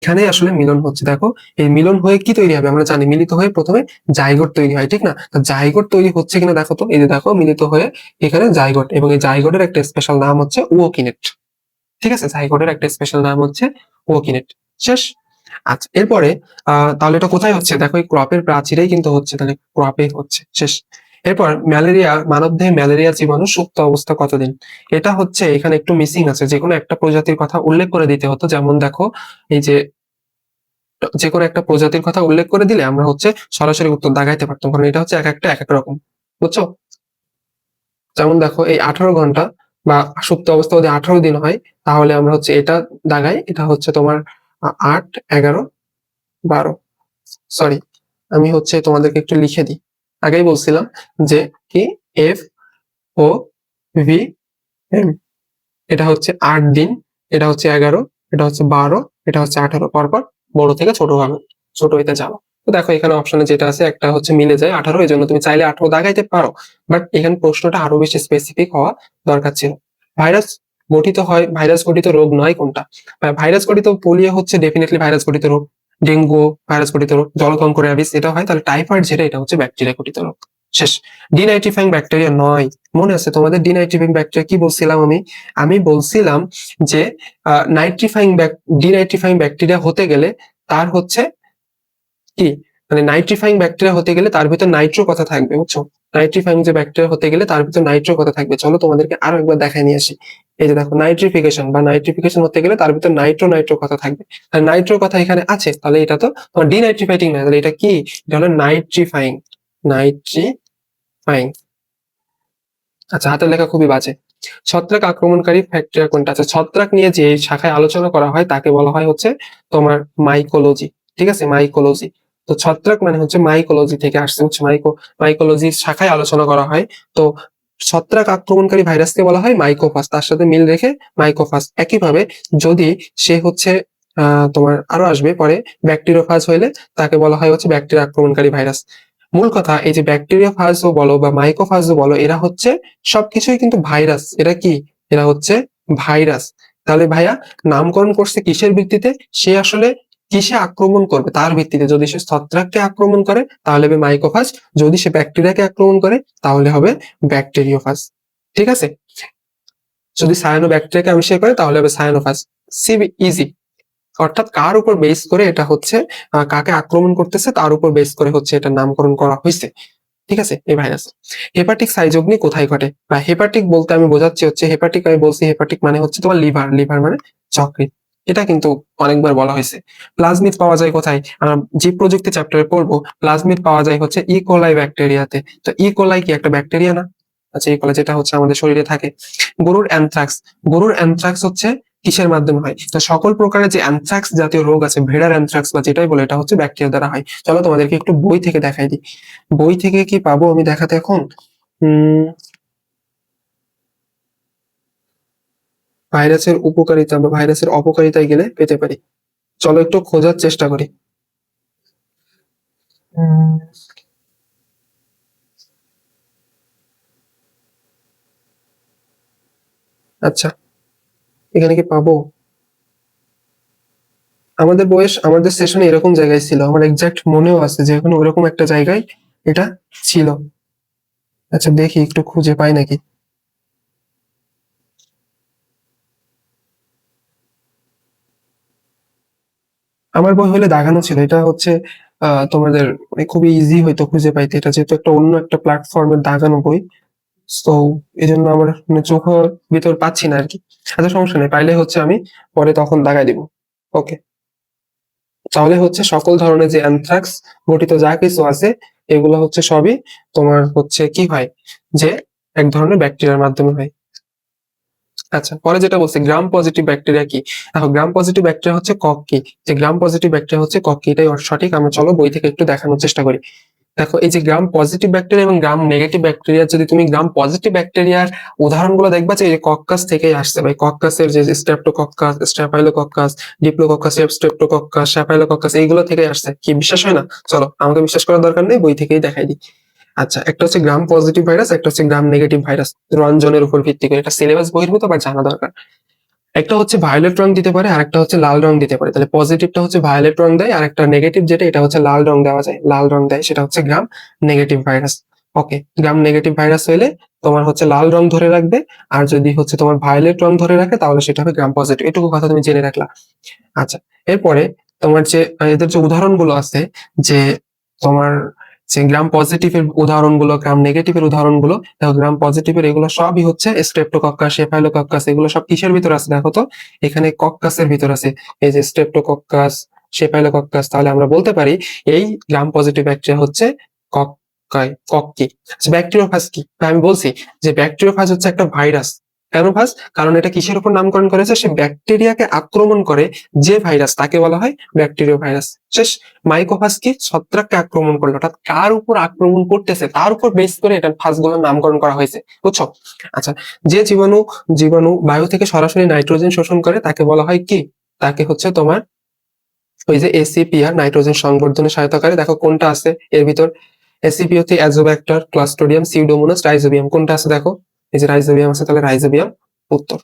এখানে আসলে মিলন হচ্ছে। দেখো এই মিলন হয়ে কি তৈরি হবে আমরা জানি, মিলিত হয়ে প্রথমে জাইগোট তৈরি হয়, ঠিক না? জাইগোট তৈরি হচ্ছে কিনা দেখো তো, এই যে দেখো মিলিত হয়ে এখানে জাইগোট, এবং এই জাইগোটের একটা স্পেশাল নাম হচ্ছে ওকিনেট। ঠিক আছে, জাইগোটের একটা স্পেশাল নাম হচ্ছে ওকিনেট। শেষ। আচ্ছা, এরপরে তাহলে এটা কোথায় হচ্ছে? দেখো এই ক্রপের প্রাচীরেই কিন্তু হচ্ছে, তাহলে ক্রপে হচ্ছে। শেষ। এরপর ম্যালেরিয়া, মানবদেহে ম্যালেরিয়া জীবাণু সুপ্ত অবস্থা কতদিন? এটা হচ্ছে এখানে একটু মিসিং আছে, যে কোনো একটা প্রজাতির কথা উল্লেখ করে দিতে হতো। যেমন দেখো এই যে কোনো একটা প্রজাতির কথা উল্লেখ করে দিলে আমরা হচ্ছে সরাসরি উত্তর দাগাইতে পারতাম, কারণ এটা হচ্ছে এক একটা এক এক রকম। বুঝছো? যেমন দেখো এই 18 ঘন্টা বা সুপ্ত অবস্থা যদি 18 দিন হয়, তাহলে আমরা হচ্ছে এটা দাগাই, এটা হচ্ছে তোমার 8, 11, 12। সরি, আমি হচ্ছে তোমাদেরকে একটু লিখে দিই। আগেই বলছিলাম যে কি, এফ ও ভি এম, এটা হচ্ছে 8 দিন, এটা হচ্ছে 11, এটা হচ্ছে 12, এটা হচ্ছে 18, পরপর বড় থেকে ছোট ভাবে ছোট হইতে যাওয়া। তো দেখো এখানে অপশনে যেটা আছে একটা হচ্ছে মিলে যায় 18, এই জন্য তুমি চাইলে 18 দাগাইতে পারো, বাট এখানে প্রশ্নটা আরো বেশি স্পেসিফিক হওয়া দরকার ছিল। ভাইরাস গঠিত হয়, ভাইরাস গঠিত রোগ নয় কোনটা? ভাইরাস গঠিত পোলিও হচ্ছে ডেফিনেটলি ভাইরাস গঠিত রোগ, ডেঙ্গু ভাইরাস গঠিত রোগ, জলকঙ্ক র্যাবিস এটা হয়, তাহলে টাইফয়েড যেটা এটা হচ্ছে ব্যাকটেরিয়া গঠিত রোগ। শেষ। ডিনাইট্রিফাইং ব্যাকটেরিয়া নয়। মনে আছে তোমাদের ডিনাইট্রিফাইং ব্যাকটেরিয়া কি বলছিলাম আমি? আমি বলছিলাম যে নাইট্রিফাইং ডিনাইট্রিফাইং ব্যাকটেরিয়া হতে গেলে তার হচ্ছে কি, মানে নাইট্রিফাইং ব্যাকটেরিয়া হতে গেলে তার ভিতর নাইট্রো কথা থাকবে, বুঝছো? নাইট্রিফাইং যে ব্যাকটেরিয়া হতে গেলে তার ভিতর নাইট্রো কথা থাকবে। চলো তোমাদেরকে আরো একবার দেখাই নিয়ে আসি। এই যে দেখো নাইট্রিফিকেশন বা নাইট্রিফিকেশন হতে গেলে তার ভিতর নাইট্রো নাইট্রো কথা থাকবে। আর নাইট্রো কথা এখানে আছে, তাহলে এটা তো তোমার ডিনাইট্রিফাইটিং না, তাহলে এটা কি? এটা হলো নাইট্রিফাইং। নাইট্রিফাইং। আচ্ছা, হাতের লেখা খুবই বাজে। ছত্রাক আক্রমণকারী ব্যাকটেরিয়া কোনটা? আছে ছত্রাক নিয়ে যে শাখায় আলোচনা করা হয় তাকে বলা হয় হচ্ছে তোমার মাইকোলজি। ঠিক আছে, মাইকোলজি। তো ছত্রাক মানে হচ্ছে মাইকোলজি থেকে আসছে, হচ্ছে মাইকোলজির শাখায় আলোচনা করা হয়। তো ছত্রাক আক্রমণকারী ভাইরাসকে বলা হয় মাইকোফাস, তার সাথে মিল রেখে মাইকোফাস। একইভাবে যদি সে হচ্ছে তোমার আরো আসবে পরে ব্যাকটেরিওফাজ হইলে তাকে বলা হয় হচ্ছে ব্যাকটেরিয়া আক্রমণকারী ভাইরাস। মূল কথা, এই যে ব্যাকটেরিয়া ফাজও বলো বা মাইক্রোফাজও বলো, এরা হচ্ছে সবকিছুই কিন্তু ভাইরাস। এরা কি? এরা হচ্ছে ভাইরাস। তাহলে ভাইয়া নামকরণ করছে কিসের ভিত্তিতে? সে আসলে কিসে আক্রমণ করবে তার ভিত্তিতে। যদি সে ছত্রাককে আক্রমণ করে তাহলে হবে মাইক্রোফাজ, যদি সে ব্যাকটেরিয়াকে আক্রমণ করে তাহলে হবে ব্যাকটেরিওফাজ। ঠিক আছে, যদি সায়ানো ব্যাকটেরিয়াকে আবিষ্কার করে তাহলে হবে সায়ানোফাজ। CB easy. অর্থাৎ কার উপর বেস করে এটা হচ্ছে, কাকে আক্রমণ করতেছে তার উপর বেস করে হচ্ছে এটার নামকরণ করা হয়েছে। ঠিক আছে, এই ভাইরাস। হেপাটিক সাইজোগনি কোথায় ঘটে? বা হেপাটিক বলতে আমি বোঝাচ্ছি হচ্ছে, হেপাটিক আমি বলছি, হেপাটিক মানে হচ্ছে তোমার লিভার, লিভার মানে যকৃৎ। এটা কিন্তু অনেকবার বলা হয়েছে। প্লাজমিড পাওয়া যায় কোথায়? আমরা জীব প্রযুক্তি চ্যাপ্টারে পড়বো, প্লাজমিড পাওয়া যায় হচ্ছে ইকোলাই ব্যাকটেরিয়াতে। তো ইকোলাই কি একটা ব্যাকটেরিয়া না? আচ্ছা, ইকোলাই যেটা হচ্ছে আমাদের শরীরে থাকে। গরুর অ্যানথ্রাক্স, গরুর অ্যানথ্রাক্স হচ্ছে কিসের মাধ্যমে হয়? তো সকল প্রকারের যে অ্যানথ্রাক্স জাতীয় রোগ আছে, ভেড়ার অ্যানথ্রাক্স বা যেটাই বলে, এটা হচ্ছে ব্যাকটেরিয়া দ্বারা হয়। চলো তোমাদেরকে একটু বই থেকে দেখাই দিই। বই থেকে কি পাবো আমি দেখাতে এখন? উম ভাইরাসের উপকারিতা বা ভাইরাসের অপকারিতায় গেলে পেতে পারি। চলো একটু খোঁজার চেষ্টা করি। উম, আচ্ছা, এখানে কি পাবো? আমাদের বয়স, আমাদের সেশনে এরকম জায়গায় ছিল, আমার এক্সাক্ট মনেও আছে যে এখন ওরকম একটা জায়গায় এটা ছিল। আচ্ছা, দেখি একটু খুঁজে পাই নাকি। আমার বই হলে দেখানো ছিল, এটা হচ্ছে তোমাদের মানে খুবই ইজি হয়তো খুঁজে পাইতে, এটা যেহেতু একটা অন্য একটা প্ল্যাটফর্মের দাগানো বই। তো এই জন্য আমার মানে চোখ ভিতর পাচ্ছি না আর কি। আচ্ছা, সমস্যা নেই, পাইলে হচ্ছে আমি পরে তখন দাগাই দিব। ওকে। তাহলে হচ্ছে সকল ধরনের যে অ্যানথ্রাক্স ঘটিত যা কিছু আছে, এগুলো হচ্ছে সবই তোমার হচ্ছে কি হয়, যে এক ধরনের ব্যাকটেরিয়ার মাধ্যমে হয়। আচ্ছা, পরে যেটা বলছে গ্রাম পজিটিভ ব্যাকটেরিয়া কি? দেখো গ্রাম পজিটিভ ব্যাকটেরিয়া হচ্ছে কক কি, যে গ্রাম পজিটিভ ব্যাকটেরিয়া হচ্ছে কক কি, এটাই সঠিক। আমরা চলো বই থেকে একটু দেখানোর চেষ্টা করি। দেখো এই যে গ্রাম পজিটিভ ব্যাকটেরিয়া এবং গ্রাম নেগেটিভ ব্যাকটেরিয়া, যদি তুমি গ্রাম পজিটিভ ব্যাকটেরিয়ার উদাহরণগুলো দেখবা যে কক্কাস থেকেই আসছে ভাই। কক্কাসের যে স্ট্রেপ্টোকক্কাস, স্ট্রাফাইলোকক্কাস, ডিপ্লোকক্কাস, স্ট্রেপ্টোকক্কাস, স্ট্রাফাইলোকক্কাস, এইগুলো থেকে আসছে। কি বিশ্বাস হয় না? চলো, আমাকে বিশ্বাস করার দরকার নেই, বই থেকেই দেখাই দিই। আচ্ছা, একটা হচ্ছে গ্রাম পজিটিভ ভাইরাস, একটা হচ্ছে গ্রাম নেগেটিভ ভাইরাস, রঞ্জনের উপর ভিত্তি করে। এটা সিলেবাস বহির্ভূত বা জানা দরকার। একটা হচ্ছে ভায়োলেট রং দিতে পারে আর একটা হচ্ছে লাল রং দিতে পারে। তাহলে পজিটিভটা হচ্ছে ভায়োলেট রং দেয় আর একটা নেগেটিভ যেটা এটা হচ্ছে লাল রং দেওয়া যায়, লাল রং দেয়, সেটা হচ্ছে গ্রাম নেগেটিভ ভাইরাস। ওকে, গ্রাম নেগেটিভ ভাইরাস হইলে তোমার হচ্ছে লাল রং ধরে রাখবে, আর যদি হচ্ছে তোমার ভায়োলেট রং ধরে রাখে তাহলে সেটা হবে গ্রাম পজিটিভ। এটুকু কথা তুমি জেনে রাখলা। আচ্ছা, এরপরে তোমার যে এদের যে উদাহরণগুলো আছে, যে তোমার যে গ্রাম পজিটিভের উদাহরণগুলো, গ্রাম নেগেটিভের উদাহরণগুলো দেখো, গ্রাম পজিটিভের এগুলো সবই হচ্ছে স্ট্রেপ্টোকক্কাস, শেফাইলোকক্কাস, এগুলো সব কিসের ভিতর আছে দেখো তো, এখানে কক্কাসের ভিতর আছে। এই যে স্ট্রেপ্টোকক্কাস, শেফাইলোকক্কাস, তাহলে আমরা বলতে পারি এই গ্রাম পজিটিভ ব্যাকটেরিয়া হচ্ছে কক্কি। ব্যাকটেরিওফাজ কি? আমি বলছি যে ব্যাকটেরিওফাজ হচ্ছে একটা ভাইরাস। কেন ফাজ? কারণ এটা কিসের উপর নামকরণ করেছে? সে ব্যাকটেরিয়াকে আক্রমণ করে যে ভাইরাস তাকে বলা হয় ব্যাকটেরিয়া ভাইরাস। শেষ। মাইকোফাজ কি? ছত্রাককে আক্রমণ করলো, অর্থাৎ কার উপর আক্রমণ করতেছে তার উপর বেস করে এটা ফাজগুলোর নামকরণ করা হয়েছে, বুঝছো? আচ্ছা, যে জীবাণু জীবাণু বায়ু থেকে সরাসরি নাইট্রোজেন শোষণ করে তাকে বলা হয় কি? তাকে হচ্ছে তোমার ওই যে এসিপিআর, নাইট্রোজেন সংবর্ধনে সহায়তা করে। দেখো কোনটা আছে এর ভিতর? এসিপি হচ্ছে অ্যাজোব্যাক্টর, ক্লাস্ট্রিডিয়াম, সিউডোমোনাস, রাইজোবিয়াম। কোনটা আছে দেখো? এই যে রাইজোবিয়াম আছে, তাহলে রাইজোবিয়াম উত্তর।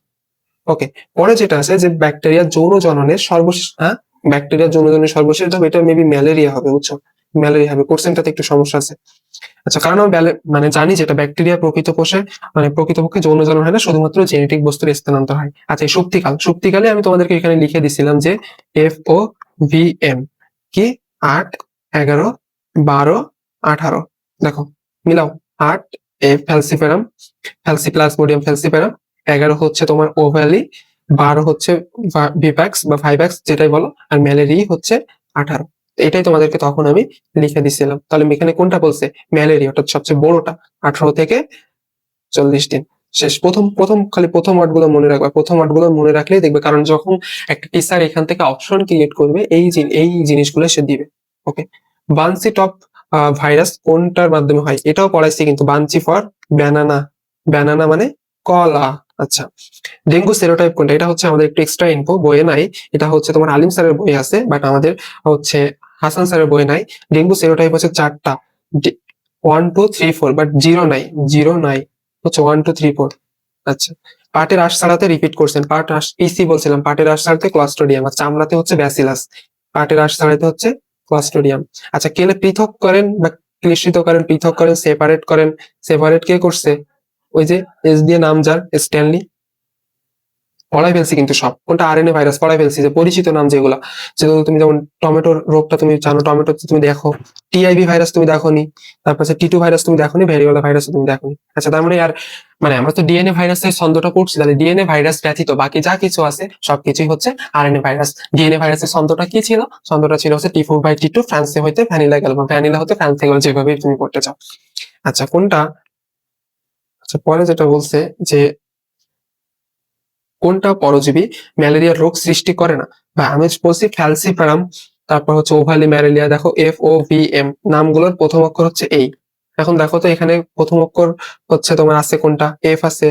ওকে, পরে যেটা আছে যে ব্যাকটেরিয়া যৌন জননের সর্বশেষ, হ্যাঁ, ব্যাকটেরিয়া যৌন জননের সর্বশেষ ধাপ, এটা মেবি ম্যালেরিয়া হবে, বুঝছো? ম্যালেরিয়া হবে। কোশ্চেনটাতে একটু সমস্যা আছে। আচ্ছা, কারণ আমরা মানে জানি যেটা ব্যাকটেরিয়া প্রকৃতপক্ষে মানে প্রকৃতপক্ষে যৌন জনন হয় না, শুধুমাত্র জেনেটিক বস্তুর স্থানান্তর হয়। আচ্ছা, এই সুপ্তিকাল, সুপ্তিকালে আমি তোমাদেরকে এখানে লিখে দিছিলাম যে FOVM কি? 8, 11, 12, 18। দেখো, মিলাও। 8 ফ্যালসিফেরাম, ফ্যালসিপ্লাজমোডিয়াম ফ্যালসিফেরাম। 11 হচ্ছে তোমার ওভালি, 12 হচ্ছে ভিপ্যাক্স বা ভাইব্যাক্স যেটাই বলো, আর ম্যালেরিয়া হচ্ছে 18। এটাই তোমাদেরকে তখন আমি লিখে দিছিলাম। তাহলে এখানে কোনটা বলছে? ম্যালেরিয়া, অর্থাৎ সবচেয়ে বড়টা, 18 থেকে 40 দিন। শেষ। প্রথম প্রথম খালি প্রথম ওয়ার্ডগুলো মনে রাখবা, প্রথম ওয়ার্ডগুলো মনে রাখলেই দেখবে, কারণ যখন একটা টিচার এখান থেকে অপশন ক্রিয়েট করবে এই জিনিসগুলো সে দিবে। ওকে, বানসি টপ ভাইরাস কোনটার মাধ্যমে হয়? এটাও পড়াইছি কিন্তু। বানচি ফর ব্যানানা, ব্যানানা মানে কলা। আচ্ছা, ডেঙ্গু সেরোটাইপ কোনটা? এটা হচ্ছে আমাদের একটু এক্সট্রা ইনফো, বইয়ে নাই। এটা হচ্ছে তোমার আলিম স্যারের বই আছে, বাট আমাদের হচ্ছে হাসান স্যারের বই নাই। ডেঙ্গু সেরোটাইপ হচ্ছে 4টা, 1, 2, 3, 4, বাট জিরো নাই, জিরো নাই, হচ্ছে 1, 2, 3, 4। আচ্ছা, পাটের আঁশ ছাড়াতে রিপিট করছেন, পাট আঁশ পিসি বলছিলাম, পাটের আঁশ ছাড়াতে ক্লাস্ট্রিডিয়াম, আর চামড়াতে হচ্ছে ব্যাসিলাস, পাটের আঁশ ছাড়াতে হচ্ছে ক্লাস্ট্রিডিয়াম। আচ্ছা, কেলে পৃথক করেন বা ক্লিষ্টিত করেন, পৃথক করেন, সেপারেট করেন, সেপারেট কে করছে? ওই যে এস দিয়ে নাম যার, স্ট্যানলি। পড়াই ফেলছি কিন্তু সব। কোনটা আরএনএ ভাইরাস পড়াই ফেলছি, যে পরিচিত নাম যেগুলা, যেগুলো তুমি যেমন টমেটোর রোগটা তুমি জানো, টমেটো তুমি দেখো। টিআইভি ভাইরাস তুমি দেখোনি, তারপর টি2 ভাইরাস তুমি দেখোনি, ভ্যারিওলা ভাইরাস তুমি দেখোনি। আচ্ছা, তার মানে আর মানে আমরা তো ডিএনএ ভাইরাসের ছন্দটা পড়ছি, তাহলে ডিএনএ ভাইরাস ব্যতীত বাকি যা কিছু আছে সবকিছুই হচ্ছে আরএনএ ভাইরাস। ডিএনএ ভাইরাসের ছন্দটা কি ছিল? ছন্দটা ছিল হচ্ছে T4/T2, ফ্রান্সে হইতে ভ্যানিলা গেল, বা ভ্যানিলা হতে ফ্রান্সে গেল, যেভাবে তুমি পড়তে চাও। আচ্ছা, কোনটা? আচ্ছা, পরে যেটা বলছে যে কোনটা পরজীবী ম্যালেরিয়ার রোগ সৃষ্টি করে না? বা আমি বলছি ফ্যালসিপারাম, তারপর হচ্ছে ওভালি ম্যালেরিয়া। দেখো FOVM, নামগুলোর প্রথম অক্ষর হচ্ছে এই। এখন দেখো তো এখানে প্রথম অক্ষর হচ্ছে তোমার আছে কোনটা? এফ আছে,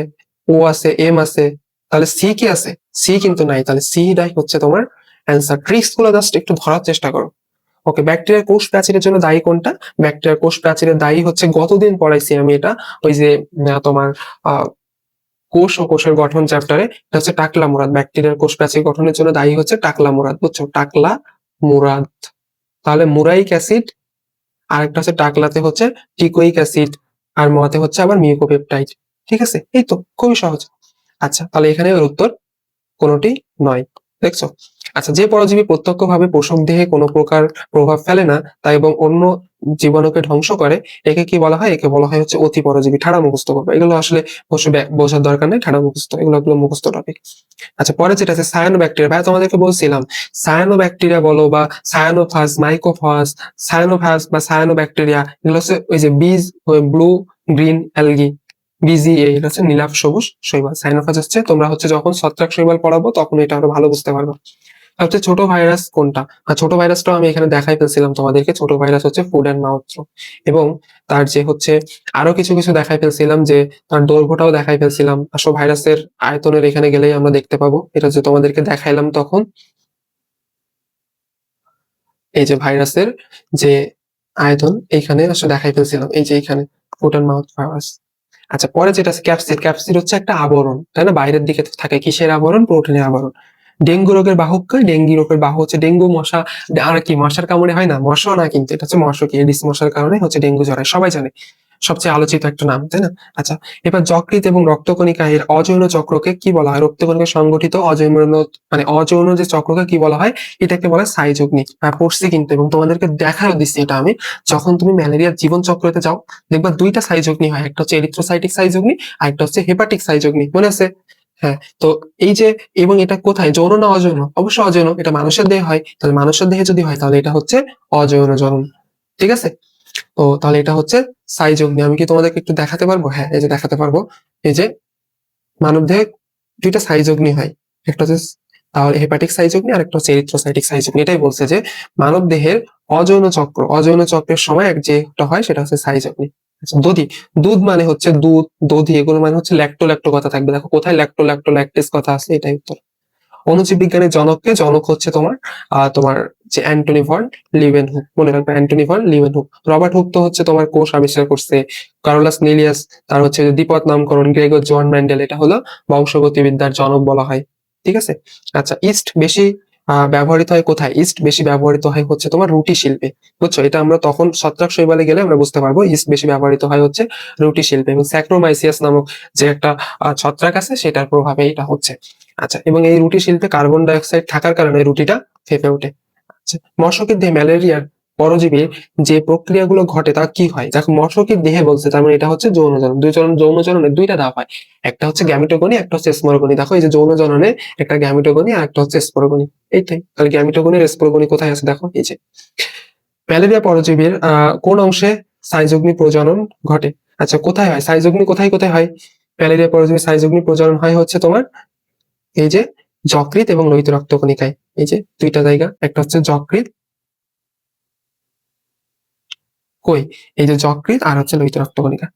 ও আছে, এম আছে, তাহলে সি কি আছে? সি কিন্তু নাই, তাহলে সি ডাই হচ্ছে তোমার অ্যান্সার। ট্রিক্স গুলো জাস্ট একটু ধরার চেষ্টা করো। ওকে, ব্যাকটেরিয়ার কোষ প্রাচীরের জন্য দায়ী কোনটা? ব্যাকটেরিয়ার কোষ প্রাচীরের দায়ী হচ্ছে, গতদিন পড়াইছি আমি এটা, ওই যে তোমার আহ কোষ ও কোষের গঠন চ্যাপ্টারে, এটা হচ্ছে টাকলা মুরাদ। ব্যাকটেরিয়ার কোষ প্রাচীর গঠনের জন্য দায়ী হচ্ছে টাকলা মুরাদ, বুঝছো? টাকলা মুরাদ। তাহলে মুরাইক অ্যাসিড, আর একটা হচ্ছে টাকলাতে হচ্ছে টিকোইক অ্যাসিড, আর মতে হচ্ছে আবার মিউকোপেপটাইড। ঠিক আছে, এই তো খুবই সহজ। আচ্ছা, তাহলে এখানে এর উত্তর কোনটি নয়, দেখছো? আচ্ছা, যে পরজীবী প্রত্যক্ষভাবে পোষক দেহে কোনো প্রকার প্রভাব ফেলে না তা এবং অন্য জীবাণুকে ধ্বংস করে, একে কি বলা হয়? একে বলা হয় হচ্ছে অতি পরজীবী। ঠাড়া মুখস্থ করবে, এগুলো আসলে বোঝার দরকার নেই, ঠাড়া মুখস্থ, এগুলো মুখস্থ টপিক। আচ্ছা, পরে যেটা আছে সায়ানো ব্যাকটেরিয়া। ভাই তোমাদেরকে বলছিলাম সায়ানো ব্যাকটেরিয়া বলো বা সায়ানোফাস, মাইকোফাস, সায়ানোফাস বা সায়ানো ব্যাকটেরিয়া, এগুলো হচ্ছে ওই যে বীজ, ব্লু গ্রিন অ্যালগি, BGA, এটা হচ্ছে নীলাভ সবুজ শৈবাল। সাইনোফাজ হচ্ছে, তোমরা হচ্ছে যখন ছত্রাক শৈবাল পড়াবো তখন এটা আরো ভালো বুঝতে পারবো। আর হচ্ছে ছোট ভাইরাস কোনটা? আর ছোট ভাইরাসটাও আমি এখানে দেখাই ফেলছিলাম তোমাদেরকে। ছোট ভাইরাস হচ্ছে ফুড অ্যান্ড মাউথ থ্রো, এবং তার যে হচ্ছে আরো কিছু কিছু দেখাই ফেলছিলাম, যে তার দৈর্ঘ্যটাও দেখাই ফেলছিলাম। আসলে ভাইরাসের আয়তনের এখানে গেলেই আমরা দেখতে পাবো, এটা যে তোমাদেরকে দেখাইলাম তখন। এই যে ভাইরাসের যে আয়তন এইখানে আসলে দেখাই ফেলছিলাম, এই যে এখানে ফুড অ্যান্ড মাউথ ভাইরাস। আচ্ছা, পরে যেটা আছে ক্যাপসিড। ক্যাপসিড হচ্ছে একটা আবরণ, তাই না? বাইরের দিকে থাকে কিসের আবরণ? প্রোটিনের আবরণ। ডেঙ্গু রোগের বাহক কে? ডেঙ্গু রোগের বাহক হচ্ছে ডেঙ্গু মশা। আর কি মশার কামড়ে হয় না? মশা না, কিন্তু এটা হচ্ছে মশকি, এডিস মশার কারণে হচ্ছে ডেঙ্গু জ্বর হয়, সবাই জানে, সবচেয়ে আলোচিত একটা নাম, তাই না? আচ্ছা, এবার যকৃৎ এবং রক্তকণিকা এর অযৌন চক্রকে কি বলা হয়? রক্তকণিকা সংগঠিত অযৌন, মানে অযৌন যে চক্রকে কি বলা হয়? এটাকে বলা হয় সাইযোগনি। পড়ছি কিন্তু, এবং তোমাদেরকে দেখাও দিচ্ছি এটা আমি। যখন তুমি ম্যালেরিয়ার জীবন চক্রতে যাও, দেখবা দুইটা সাইযোগনি হয়, একটা হচ্ছে এরিথ্রোসাইটিক সাইযোগনি আর একটা হচ্ছে হেপাটিক সাইযোগনি, মনে আছে? হ্যাঁ, তো এই যে, এবং এটা কোথায়, যৌন না অযৌন? অবশ্যই অযৌন, এটা মানুষের দেহে হয়, তাহলে মানুষের দেহে যদি হয় তাহলে এটা হচ্ছে অযৌন জনন, ঠিক আছে? তো তাহলে এটা হচ্ছে সাইযোগনি। আমি কি তোমাদেরকে একটু দেখাতে পারবো? হ্যাঁ, এই যে দেখাতে পারবো। এই যে মানবদেহে দুইটা সাইযোগনি হয়, একটা হচ্ছে তাহলে হেপাটিক সাইযোগনি আর একটা হচ্ছে এরিথ্রোসাইটিক সাইযোগনি। এটাই বলছে যে মানব দেহের অযৌন চক্রের সময় যেটা হয় সেটা হচ্ছে সাইযোগনি। আচ্ছা, দধি। দুধ মানে হচ্ছে দুধ, দধি, এগুলো মানে হচ্ছে ল্যাক্টো, ল্যাক্টো কথা থাকবে, দেখো কোথায় ল্যাক্টো, ল্যাক্টো, ল্যাকটেস কথা আছে, এটাই উত্তর। অণুজীব বিজ্ঞানের জনককে? জনক হচ্ছে তোমার যে অ্যান্টনি ভন লিউয়েনহুক, মনে রাখবে Antonie van Leeuwenhoek. Robert Hooke তো হচ্ছে তোমার কোষ আবিষ্কার করছে। কার্লোস লিলিয়াস, তার হচ্ছে যে দ্বিপদ নামকরণ। গ্রেগর জন মেন্ডেল, এটা হলো বংশগতিবিদ্যার জনক বলা হয়, ঠিক আছে? আচ্ছা, ইস্ট বেশি ব্যবহৃত হয় কোথায়? ইস্ট বেশি ব্যবহৃত হয় হচ্ছে তোমার রুটি শিল্পে, বুঝছো? এটা আমরা তখন ছত্রাক শৈবালে গেলে আমরা বুঝতে পারবো। ইস্ট বেশি ব্যবহৃত হয় হচ্ছে রুটি শিল্পে, এবং স্যাক্রোমাইসিয়াস নামক যে একটা ছত্রাক আছে সেটার প্রভাবে এটা হচ্ছে। আচ্ছা, এবং এই রুটি শিল্পে কার্বন ডাই অক্সাইড থাকার কারণে রুটিটা ফেঁপে ওঠে। আচ্ছা, মশকের দেহে ম্যালেরিয়ার পরজীবীর যে প্রক্রিয়াগুলো ঘটে তা কি হয়? দেখো, মশকের দেহে বলছে, তার মানে এটা হচ্ছে যৌন জনন। যৌন জননের দুইটা ধাপ হয়, একটা হচ্ছে গ্যামিটোগনি, একটা হচ্ছে স্পোরোগনি। দেখো, এই যে যৌন জননে একটা গ্যামিটোগনি আর একটা হচ্ছে স্পোরোগনি, এইটাই। তাহলে গ্যামিটোগনি আর স্পোরোগনি কোথায় আছে? দেখো এই যে ম্যালেরিয়া পরজীবীর কোন অংশে সাইযোগনি প্রজনন ঘটে? আচ্ছা, কোথায় হয় সাইযোগনি? কোথায় কোথায় হয় ম্যালেরিয়া পরজীবী সাইযোগনি প্রজনন? হয় হচ্ছে তোমার এই যে যকৃৎ এবং লোহিত রক্তকণিকায়। এই যে দুইটা জায়গা, একটা হচ্ছে যকৃৎ, কই, এই যে যকৃৎ আর হচ্ছে লোহিত রক্তকণিকা।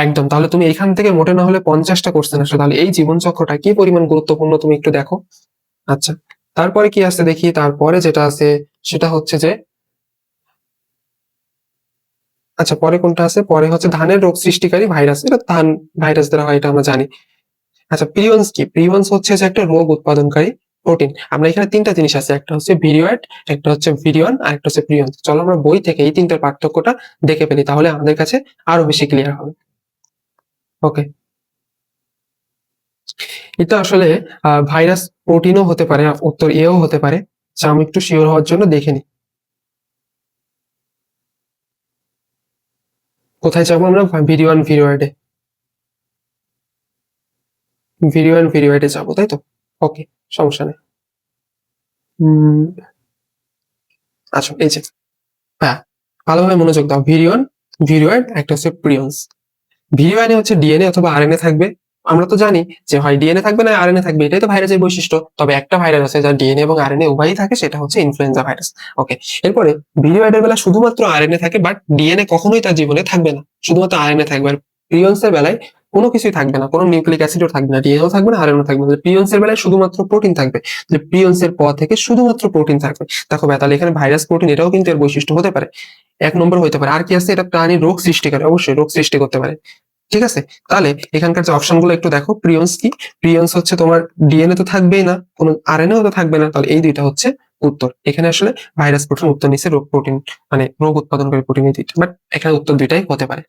একদম। তাহলে তুমি এখান থেকে মোটে না হলে 50টা কোশ্চেন আসো। তাহলে এই জীবন চক্রটা কি পরিমাণ গুরুত্বপূর্ণ তুমি একটু দেখো। আচ্ছা, তারপরে কি আছে দেখি। তারপরে যেটা আছে সেটা হচ্ছে যে, আচ্ছা পরে কোনটা আছে? পরে হচ্ছে ধানের রোগ সৃষ্টিকারী ভাইরাস। এটা ধান ভাইরাস দ্বারা হয়, এটা আমরা জানি। আচ্ছা, প্রিয়ন্স কি? প্রিয়ন্স হচ্ছে যে একটা রোগ উৎপাদনকারী প্রোটিন। আমরা এখানে তিনটা জিনিস আছে, একটা হচ্ছে ভিরিওয়েট, একটা হচ্ছে ভিরিয়ন আর একটা হচ্ছে প্রিয়ন্স। চলো আমরা বই থেকে এই তিনটার পার্থক্যটা দেখে ফেলি, তাহলে আমাদের কাছে আরো বেশি ক্লিয়ার হবে। ওকে, এটা আসলে ভাইরাস প্রোটিনও হতে পারে, উত্তর এও হতে পারে। আচ্ছা, আমি একটু শিওর হওয়ার জন্য দেখে নিই। কোথায় যাবো আমরা? ভিরিওয়ান ভিরিওয়েডে, ভিরিওয়ান ভিরিওয়েডে যাবো, তাই তো? ওকে, সমস্যা নেই। উম, আচ্ছা, এই যে, হ্যাঁ, ভালোভাবে মনোযোগ দাও। ভিরিয়ন, ভিরিওয়েড, একটা হচ্ছে প্রিয়ন্স। ভিরিওয়ানে হচ্ছে ডিএনএ অথবা আরএনএ থাকবে। আমরা তো জানি যে হয় ডিএনএ থাকবে না আরএনএ থাকবে, এটাই তো ভাইরাসের বৈশিষ্ট্য। তবে একটা ভাইরাস আছে যার ডিএনএ এবং আরএনএ উভয়ই থাকে, সেটা হচ্ছে ইনফ্লুয়েঞ্জা ভাইরাস। ওকে, এরপরে ভিরিওয়েডের বেলা শুধুমাত্র আরএনএ থাকে, বাট ডিএনএ কখনোই তার জীবনে থাকবে না, শুধুমাত্র আরএনএ থাকবে। আর প্রিয়ন্সের বেলায় কোনো কিছুই থাকবে না, কোনো নিউক্লিক অ্যাসিডও থাকবে না, ডিএনএও থাকবে না, আরএনএও থাকবে না। প্রিয়ন্সের বেলায় শুধুমাত্র প্রোটিন থাকবে, যে প্রিয়ন্সের পর থেকে শুধুমাত্র প্রোটিন থাকবে। দেখো তাহলে এখানে ভাইরাস প্রোটিন এটাও কিন্তু এর বৈশিষ্ট্য হতে পারে, এক নম্বর হতে পারে। আর কি আছে? এটা প্রাণীর রোগ সৃষ্টি করে, অবশ্যই রোগ সৃষ্টি করতে পারে, ঠিক আছে? তাহলে এখানকার যে অপশন গুলো একটু দেখো। প্রিয়ন্স কি? প্রিয়ন্স হচ্ছে তোমার ডিএনএ তো থাকবেই না, কোনো আরএনএও তো থাকবে না, তাহলে এই দুইটা হচ্ছে উত্তর। এখানে আসলে ভাইরাস প্রোটিন উত্তর নিচ্ছে, রোগ প্রোটিন মানে রোগ উৎপাদনকারী প্রোটিন, এই দুইটা, বাট এখানে উত্তর দুইটাই হতে পারে।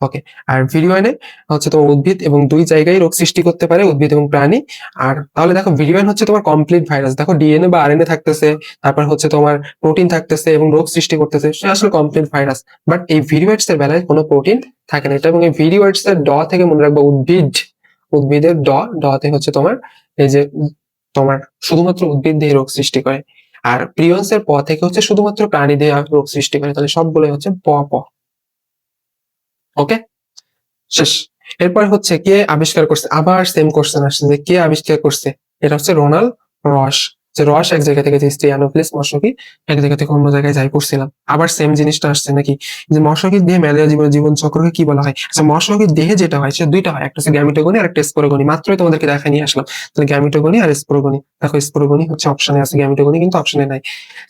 ওকে, আর ভিরিওয়ানে হচ্ছে তোমার উদ্ভিদ এবং দুই জায়গায় রোগ সৃষ্টি করতে পারে, উদ্ভিদ এবং প্রাণী। আর তাহলে দেখো ভিরিওয়ান হচ্ছে তোমার কমপ্লিট ভাইরাস। দেখো ডিএনএ বা আরএনএ থাকতেছে, তারপর হচ্ছে তোমার প্রোটিন থাকতেছে এবং রোগ সৃষ্টি করতেছে, সে আসলে কমপ্লিট ভাইরাস। বাট এই ভিরিওয়েটস এর বেলায় কোনো প্রোটিন থাকে না। এটা, এবং এই ভিরিওয়েটস এর ড থেকে মনে রাখবো উদ্ভিদ, উদ্ভিদের ড তে হচ্ছে তোমার এই যে তোমার শুধুমাত্র উদ্ভিদ দিয়ে রোগ সৃষ্টি করে। আর প্রিয়ন্স এর প থেকে হচ্ছে শুধুমাত্র প্রাণী দিয়ে রোগ সৃষ্টি করে, তাহলে সবগুলোই হচ্ছে প প। ওকে, শেষ। এরপর হচ্ছে কে আবিষ্কার করছে? আবার সেম কোশ্চেন আসছে যে কে আবিষ্কার করছে। এটা হচ্ছে রোনাল্ড রস। যে রস এক জায়গা থেকে, যে স্টেয়ানোফিলিস মশকি এক জায়গা থেকে অন্য জায়গায় যাই করছিলাম, আবার সেম জিনিসটা আসছে নাকি? যে মশকির দেহে ম্যালেরিয়া জীবন চক্রকে কি বলা হয়? আচ্ছা, মশকির দেহে যেটা হয় সে দুইটা হয়, একটা হচ্ছে গ্যামিটোগনি আর একটা স্পোরোগনি। মাত্রই তোমাদেরকে দেখা নিয়ে আসলাম। তাহলে গ্যামিটোগনি আর স্পোরোগনি। দেখো স্পোরোগনি হচ্ছে অপশনে আছে, গ্যামিটোগনি কিন্তু অপশনে নাই।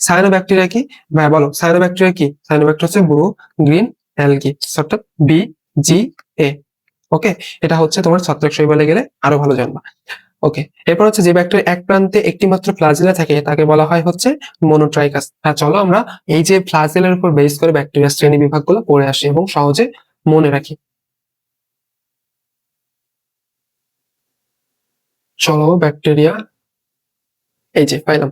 সায়ানোব্যাকটেরিয়া কি? ভাই বলো, সায়ানোব্যাকটেরিয়া কি? সায়ানোব্যাকটেরিয়া হচ্ছে ব্রু গ্রিন অ্যালগি, অর্থাৎ বি জি এ। ওকে, এটা হচ্ছে তোমার ছত্রাক শৈবালে গেলে আরো ভালো জানবা। ওকে, এরপর হচ্ছে যে ব্যাকটেরিয়া এক প্রান্তে একটি মাত্র ফ্লাজেলা থাকে তাকে বলা হয় হচ্ছে মোনোট্রাইকাস। হ্যাঁ, চলো আমরা এই যে ফ্লাজেলার উপর বেস করে ব্যাকটেরিয়া শ্রেণী বিভাগগুলো পড়ে আসি এবং সহজে মনে রাখি। চলো ব্যাকটেরিয়া, এই যে পাইলাম,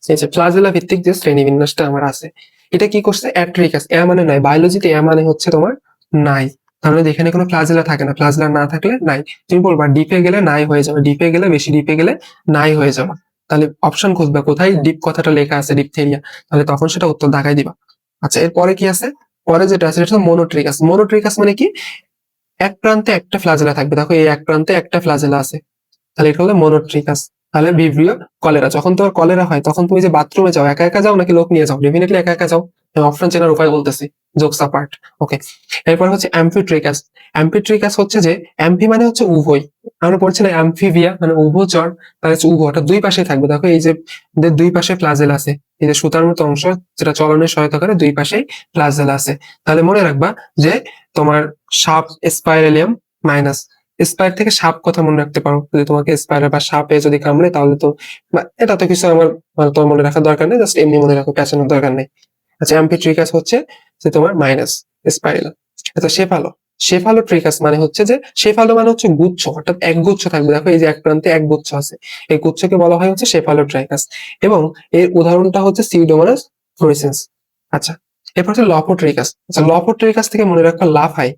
এই যে ফ্লাজেলা ভিত্তিক যে শ্রেণীবিন্যাসটা আমার আছে, এটা কি করছে, অ্যাট্রিকাস, এ মানে নাই, বায়োলজিতে এ মানে হচ্ছে তোমার নাই, তাহলে এখানে কোনো ফ্লাজেলা থাকে না, ফ্লাজেলা না থাকলে নাই। তুমি বলবা ডিপে গেলে নাই হয়ে যাবে, ডিপে গেলে, বেশি ডিপে গেলে নাই হয়ে যাবে, তাহলে অপশন খুঁজবে কোথায় ডিপ কথাটা লেখা আছে, ডিপথেরিয়া, তাহলে তখন সেটা উত্তর দাগাই দিবা। আচ্ছা, এরপরে কি আছে, পরে যেটা আছে সেটা মোনোট্রিকাস। মোনোট্রিকাস মানে কি, এক প্রান্তে একটা ফ্লাজেলা থাকবে, দেখো এই এক প্রান্তে একটা ফ্লাজেলা আছে, তাহলে এটা হলো মোনোট্রিকাস। তাহলে ভিব্রিও কলেরা, যখন তোমার কলেরা হয় তখন তুমি যে বাথরুমে যাও একা একা যাও নাকি লোক নিয়ে যাও? ডেফিনেটলি একা একা যাও। অপশন চেনার উপায় বলতেছি, জোকস অ্যাপার্ট। ওকে, এরপর হচ্ছে অ্যাম্ফিট্রিকাস। অ্যাম্ফিট্রিকাস হচ্ছে যে, অ্যাম্ফি মানে হচ্ছে উভয়, আমরা পড়ছি না অ্যাম্ফিবিয়া মানে উভচর, তাহলে হচ্ছে উভয়, ওটা দুই পাশে থাকবে। দেখো এই যে দুই পাশে ফ্লাজেল আছে, এই যে সুতার মতো অংশ যেটা চলনে সহায়তা করে, দুই পাশেই ফ্লাজেল আছে। তাহলে মনে রাখবা যে তোমার সাপ স্পাইরেলিয়াম মাইনাস, স্পাইর থেকে সাপ কথা মনে রাখতে পারো, যদি তোমাকে স্পাইরার বা সাপে যদি কামড়ে তাহলে তো, এটা তো কিছু আমার তোমার মনে রাখার দরকার নেই, জাস্ট এমনি মনে রাখো, পেঁচানোর দরকার নেই। আচ্ছা, অ্যাম্পিট্রিকাস হচ্ছে যে তোমার মাইনাস স্পাইরাল। আচ্ছা, শেফালো, শেফালো ট্রিকাস মানে হচ্ছে যে, শেফালো মানে হচ্ছে গুচ্ছ, অর্থাৎ এক গুচ্ছ থাকবে, দেখো এই যে এক প্রান্তে এক গুচ্ছ আছে, এই গুচ্ছকে বলা হয় হচ্ছে শেফালো ট্রাইকাস, এবং এর উদাহরণটা হচ্ছে সিউডোমোনাস ফ্লোরেসেন্স। আচ্ছা, এরপর হচ্ছে লপোট্রিকাস। আচ্ছা, লপোট্রিকাস থেকে মনে রাখবা লাফায়,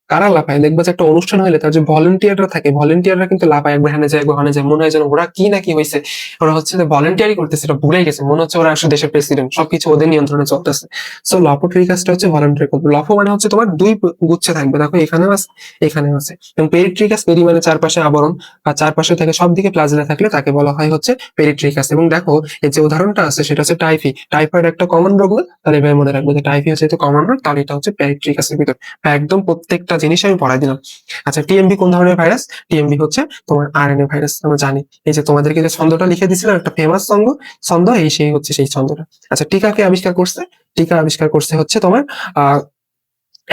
কারা লাফায়, দেখবা যে একটা অনুষ্ঠান হলে তার যে ভলেন্টিয়াররা থাকে, ভলেন্টিয়াররা কিন্তু লাফায়, একবার হানে যায় একবার হানে যায়, মনে হয় যেন ওরা কি না কি হয়েছে, ওরা হচ্ছে যে ভলেন্টিয়ারই করতেছে, এটা ভুলে গেছে, মনে হচ্ছে ওরা আসলে দেশের প্রেসিডেন্ট, সবকিছু ওদের নিয়ন্ত্রণে চলতেছে। সো লপোট্রিকাসটা হচ্ছে ভলেন্টিয়ার করবে। লফো মানে হচ্ছে তোমার দুই গুচ্ছে থাকবে, দেখো এখানেও আছে এখানেও আছে। এবং পেরিট্রিকাস, পেরি মানে চারপাশে আবরণ, বা চারপাশে থেকে সব দিকে প্লাজমা থাকলে তাকে বলা হয় হচ্ছে পেরিট্রিকাস। এবং দেখো এই যে উদাহরণটা আছে সেটা হচ্ছে টাইফি, টাইফয়েড একটা কমন রোগ না, তাহলে এভাবে মনে রাখবো যে টাইফি হচ্ছে কমন রোগ, তাহলে এটা হচ্ছে পেরিট্রিকাসের ভিতর। একদম প্রত্যেকটা জিনিস আমি পড়াই দিলাম। আচ্ছা, টিএমবি কোন ধরনের ভাইরাস? টিএমবি হচ্ছে তোমার আরএনএ ভাইরাস, আমরা জানি। এই যে তোমাদেরকে যে ছন্দটা লিখে দিছিলাম, একটা ফেমাস ছন্দ, ছন্দ এই সেই হচ্ছে সেই ছন্দটা। আচ্ছা, টিকাকে আবিষ্কার করছে, টিকা আবিষ্কার করছে হচ্ছে তোমার আহ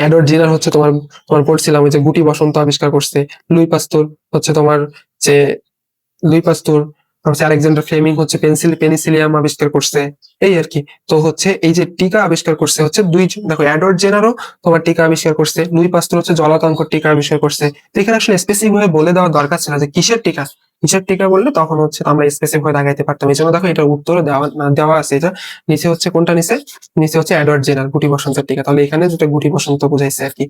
এডওয়ার্ড জেনার, হচ্ছে তোমার তোমার পড়ছিলাম ওই যে গুটি বসন্ত আবিষ্কার করছে। লুই পাস্তুর হচ্ছে তোমার যে, লুই পাস্তুর, হচ্ছে আলেকজান্ডার ফ্লেমিং হচ্ছে পেনিসিলিয়াম আবিষ্কার করছে, এই আর কি। তো হচ্ছে এই যে টিকা আবিষ্কার করছে হচ্ছে দুইজন, দেখো এডওয়ার্ড জেনারও তোমার টিকা আবিষ্কার করছে, লুই পাস্তুর হচ্ছে জলাতঙ্ক টিকা আবিষ্কার করছে। তো এখানে আসলে স্পেসিফিক ভাবে বলে দেওয়ার দরকার ছিল যে কিসের টিকা, কিসের টিকা বললে তখন হচ্ছে আমরা স্পেসিফিক ভাবে দাগাইতে পারতাম। এই জন্য দেখো এটার উত্তর দেওয়া দেওয়া আছে, এটা নিচে হচ্ছে কোনটা, নিচে নিচে হচ্ছে এডওয়ার্ড জেনার গুটি বসন্তের টিকা, তাহলে এখানে যেটা গুটি বসন্ত বোঝাইছে আর কি।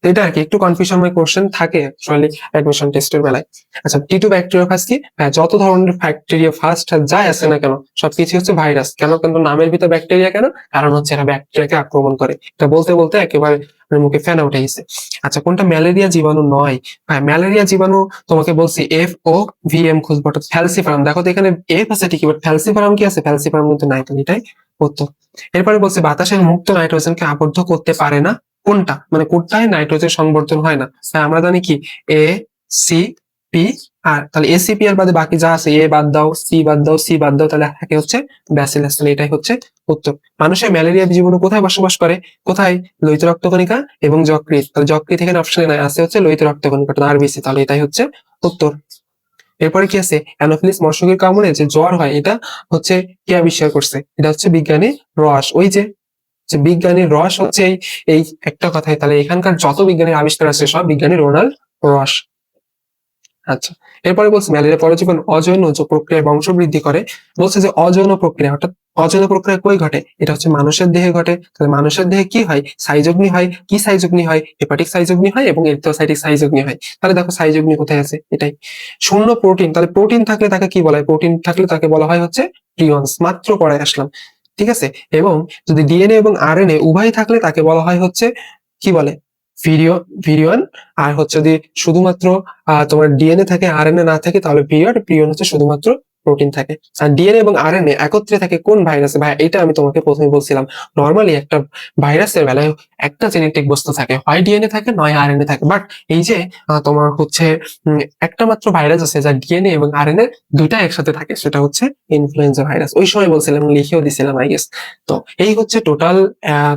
এটা আর কি একটু কনফিউশন কোশ্চেন থাকে অ্যাকচুয়ালি অ্যাডমিশন টেস্টের বেলায়। আচ্ছা, টি2 ব্যাকটেরিয়া কি? হ্যাঁ, যত ধরনের ব্যাকটেরিয়া ফার্স্ট যাই আছে না কেন সবকিছু হচ্ছে ভাইরাস। কেন? কিন্তু নামের ভিতর ব্যাকটেরিয়া কেন? কারণ হচ্ছে এরা ব্যাকটেরিয়াকে আক্রমণ করে। এটা বলতে বলতে একেবারে মুখে ফেনা উঠে গেছে। আচ্ছা, কোনটা ম্যালেরিয়া জীবাণু নয়? হ্যাঁ, ম্যালেরিয়া জীবাণু তোমাকে বলছি FOVM খুঁজবো, অর্থাৎ ফ্যালসিফারাম। দেখো তো এখানে এফ আছে ঠিকই, বাট ফ্যালসিফারাম কি আছে? ফ্যালসিফারাম কিন্তু নাই, তো এটাই উত্তর। এরপরে বলছে বাতাসের মুক্ত নাইট্রোজেনকে আবদ্ধ করতে পারে না কোনটা, মানে কোনটায় নাইট্রোজেন সংবর্ধন হয় না? হ্যাঁ, আমরা জানি কি, এ, সি, পি, আর, তাহলে এসিপি আর বাদে বাকি যা আছে, এ বাদ দাও, সি বাদ দাও, সি বাদ দাও, তাহলে থাকে হচ্ছে ব্যাসিলাস। তাহলে এটাই হচ্ছে উত্তর। মানুষের ম্যালেরিয়া জীবাণু কোথায় বসবাস করে? কোথায়? লোহিত রক্তকণিকা এবং যকৃৎ। তাহলে যকৃৎ এখানে অপশনে নাই, আছে হচ্ছে লোহিত রক্তকণিকা, আরবিসি, তাহলে এটাই হচ্ছে উত্তর। এরপরে কি আছে, অ্যানোফিলিস মশকের কামড়ে যে জ্বর হয়, এটা হচ্ছে কে আবিষ্কার করছে? এটা হচ্ছে বিজ্ঞানী রস। ওই যে যে বিজ্ঞানীর রস হচ্ছে এই এই একটা কথাই, তাহলে এখানকার যত বিজ্ঞানীর আবিষ্কার আছে সব বিজ্ঞানী রোনাল্ড রস। আচ্ছা, এরপরে বলছে ম্যালেরিয়া পরজীবন অযৌন যে প্রক্রিয়ায় বংশবৃদ্ধি করে। বলছে যে অযৌন প্রক্রিয়া, অর্থাৎ অযৌন প্রক্রিয়া কই ঘটে? এটা হচ্ছে মানুষের দেহে ঘটে। তাহলে মানুষের দেহে কি হয়? সাইজগ্নি হয়। কি সাইজগ্নি হয়? হেপাটিক সাইজগ্নি হয় এবং এরিথ্রোসাইটিক সাইজগ্নি হয়। তাহলে দেখো সাইজগ্নি কোথায় আছে, এটাই। শূন্য প্রোটিন, তাহলে প্রোটিন থাকলে তাকে কি বলা হয়? প্রোটিন থাকলে তাকে বলা হয় হচ্ছে প্রিয়ন্স, মাত্র পড়ায় আসলাম, ঠিক আছে। এবং যদি ডিএনএ এবং আরএনএ উভয় থাকলে তাকে বলা হয় হচ্ছে কি বলে? ভিরিয়ন। আর হচ্ছে যদি শুধুমাত্র তোমার ডিএনএ থাকে আরএনএ না থাকে তাহলে পিরিয়ড, পিরিয়ড হচ্ছে শুধুমাত্র প্রোটিন থাকে। আর ডিএনএ এবং আরএনএ একত্রে থাকে কোন ভাইরাসে? ভাই এটা আমি তোমাকে প্রথমে বলছিলাম। নরমালি একটা ভাইরাসের বেলায় একটা জেনেটিক বস্তু থাকে, হয় ডিএনএ থাকে নয় আরএনএ থাকে। বাট এই যে তোমার হচ্ছে একটা মাত্র ভাইরাস আছে যার ডিএনএ এবং আরএনএ দুইটা একসাথে থাকে, সেটা হচ্ছে ইনফ্লুয়েঞ্জা ভাইরাস। ওই সময় বলছিলাম, লিখেও দিছিলাম আই গেস। তো এই হচ্ছে টোটাল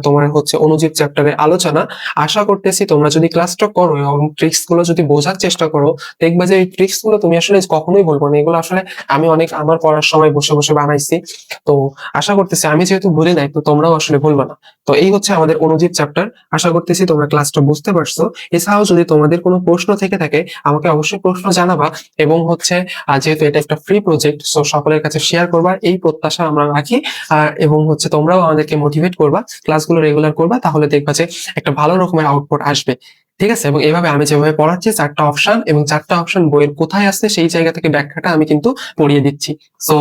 তোমার হচ্ছে অণুজীব চ্যাপ্টারের আলোচনা। আশা করতেছি তোমরা যদি ক্লাসটা করো এবং ট্রিক্স গুলো যদি বোঝার চেষ্টা করো, দেখবা যে এই ট্রিক্স গুলো তুমি আসলে কখনোই বলবো না। এগুলো আসলে আমি অনেক আমার পড়ার সময় বসে বসে বানাইছি। তো আশা করতেছি আমি যেহেতু ভুলি নাই, তো তোমরাও আসলে ভুলবা না। তো এই হচ্ছে আমাদের অণুজীব চ্যাপ্টার। আশা করতেছি তোমরা ক্লাসটা বুঝতে পারছো। এছাড়াও যদি তোমাদের কোনো প্রশ্ন থেকে থাকে, আমাকে অবশ্যই প্রশ্ন জানাবা। এবং হচ্ছে যেহেতু এটা একটা ফ্রি প্রজেক্ট, সো সকলের কাছে শেয়ার করবা এই প্রত্যাশা আমরা রাখি। এবং হচ্ছে তোমরাও আমাদেরকে মোটিভেট করবা, ক্লাসগুলো রেগুলার করবা, তাহলে দেখবা যে একটা ভালো রকমের আউটপুট আসবে। ঠিক আছে? এবং এভাবে আমি যেভাবে পড়াচ্ছি 4টা অপশন এবং 4টা অপশন বইয়ের কোথায় আছে সেই জায়গা থেকে ব্যাখ্যাটা আমি কিন্তু পড়িয়ে দিচ্ছি। সো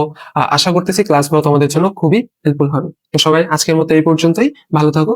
আশা করতেছি ক্লাসগুলো তোমাদের জন্য খুবই হেল্পফুল হবে। তো সবাই আজকের মতো এই পর্যন্তই। ভালো থাকো।